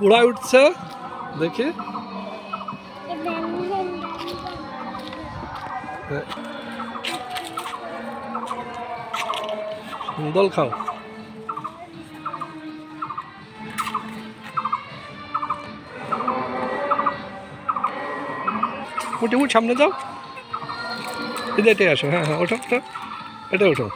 গুড়ায় উঠছে দেখি। দোল খাও। উঠে উঠ, সামনে যাও, এটাই আসো। হ্যাঁ হ্যাঁ, ওঠো ওঠো, এটা ওঠো।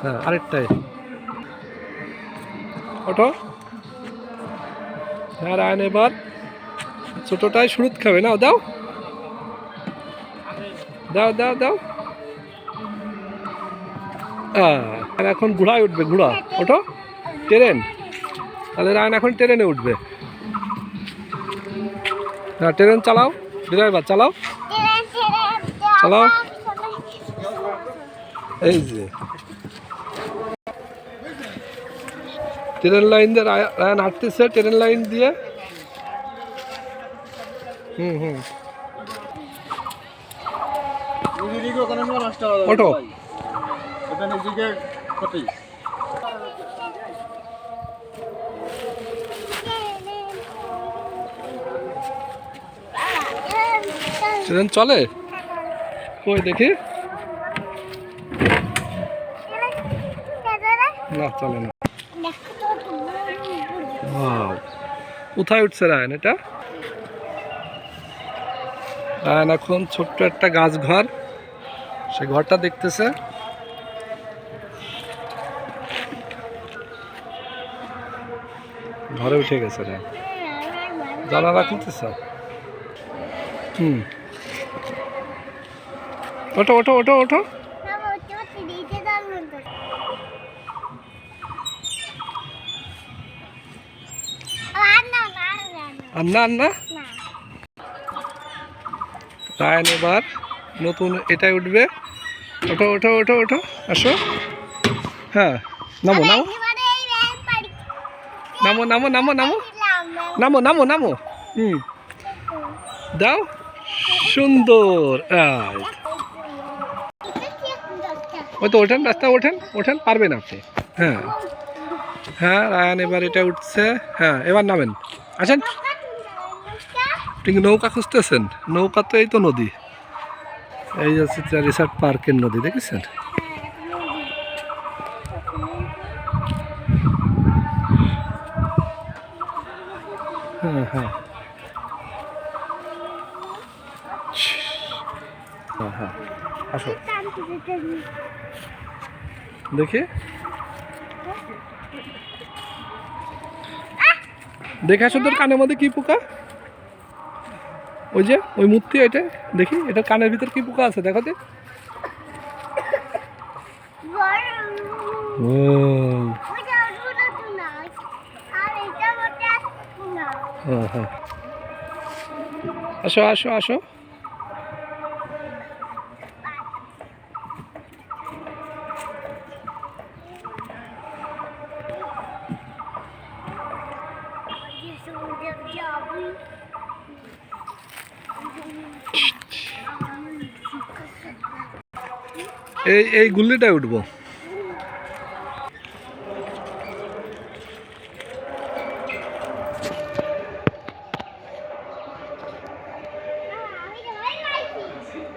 হ্যাঁ আরেকটাই, ওঠো। হ্যাঁ রায়ন এবার ছোটটাই শুরুত খাবে না, দাও দাও দাও দাও। আর এখন ঘোড়ায় উঠবে, ঘোড়া, ওঠো। ট্রেন, তাহলে রায়ন এখন ট্রেনে উঠবে। হ্যাঁ ট্রেন চালাও, ড্রাইভার চালাও চালাও। এই যে ট্রেন লাইন দিয়ে রায়ন হাঁটতেছে, ট্রেন লাইন দিয়ে। হুম ওঠো। ট্রেন চলে কই দেখি, না চলে না। কোথায় উঠছে রায়ন? এটা রায়ন এখন ছোট্ট একটা গাছ ঘর, সে ঘরটা দেখতেছে। ঘরে উঠে গেছে রায়ন, জানালা খুলতেছে। ওঠো ওঠো ওঠো ওঠো। আন্না আন্না। রায়ন এবার নতুন এটাই উঠবে। ওঠো ওঠো ওঠো ওঠো, আসো। হ্যাঁ নামো নামো নামো নামো নামো নামো নামো নামো নামো। দাও, সুন্দর। ওই তো ওঠেন, রাস্তা ওঠেন ওঠেন, পারবেন আপনি। হ্যাঁ হ্যাঁ রায়ন এবার এটা উঠছে। হ্যাঁ এবার নামেন, আসেন। আপনি নৌকা খুঁজতেছেন? নৌকা তো এই তো নদী, এই যে চিত্রা রিসর্ট পার্কের নদী, দেখেছেন? হ্যাঁ হ্যাঁ হ্যাঁ হ্যাঁ, আসো দেখি। দেখে আসো, তোর কানের মধ্যে কি পোকা? ওই যে ওই মূর্তি, এটা দেখি, এটা কানের ভিতর কি পোকা আছে দেখো তো। হ্যাঁ হ্যাঁ, আসো আসো আসো। এই গুল্লিটায় উঠবো।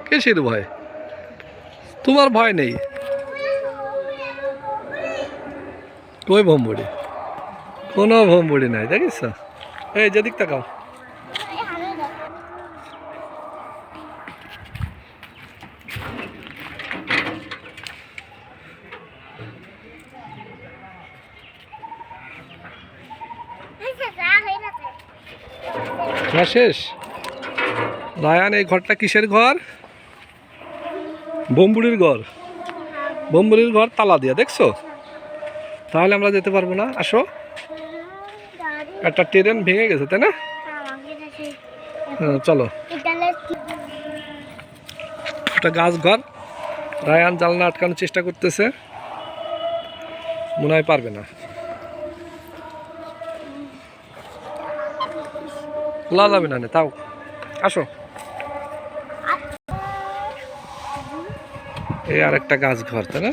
কিসের ভয়? তোমার ভয় নেই। কই ভম্বুড়ি? কোনো ভম্বুড়ি নাই, দেখিস? এই যেদিক তাকাও। শেষ। রায়ান এই ঘরটা কিসের ঘর? ভম্বুড়ির ঘর। ভম্বুড়ির ঘর তালা দিয়া, দেখছো? তাহলে আমরা যেতে পারবো না। আসো, একটা ট্রেন ভেঙে গেছে তাই না? হ্যাঁ চলো। একটা গাছ ঘর, রায়ান জানলা আটকানোর চেষ্টা করতেছে, মনে হয় পারবে না। খোলা যাবে না, তাও আসো। এই আর একটা গাছ ঘর, তাই না?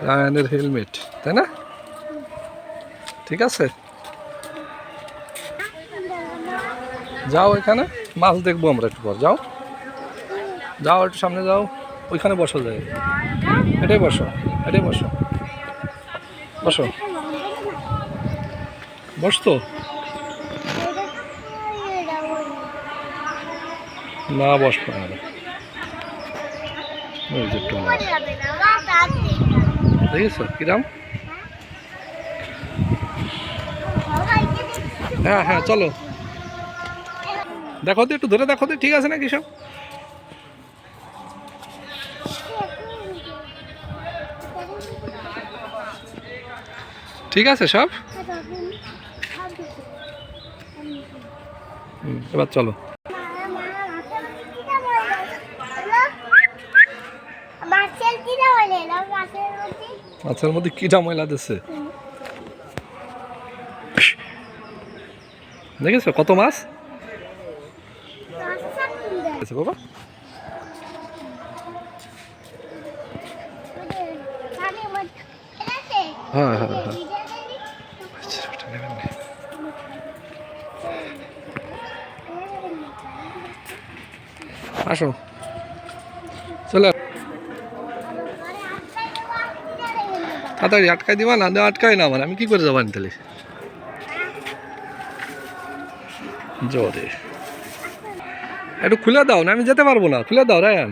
রায়ানের হেলমেট, তাই না? ঠিক আছে, যাও এখানে মাছ দেখবো আমরা একটু পর। যাও যাও একটু সামনে যাও, ওইখানে বসো যায়। এটাই বসো, এটাই বসো, বসো, বসতো না, বসবো না। ওই যে একটু মাছ দেখেছো কিরাম? হ্যাঁ হ্যাঁ চলো, দেখো তো একটু ধরে দেখো তো ঠিক আছে নাকি সব। ঠিক আছে সব। এবার চলো। মাছের মধ্যে কিটা ময়লা দিচ্ছে, দেখেছো কত মাছ বাবা। হ্যাঁ হ্যাঁ হ্যাঁ, আসো চলো তাড়াতাড়ি, আটকাই দিবা না? আটকাই না আমার, আমি কি করে যাবো তাহলে জোরে। একটু খুলে দাও না, আমি যেতে পারবো না, খুলে দাও রায়ান,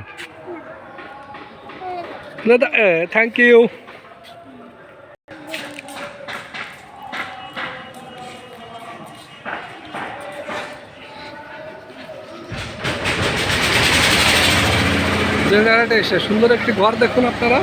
খুলে দাও। Thank you. জেনারেটর এসে সুন্দর একটি ঘর দেখুন আপনারা।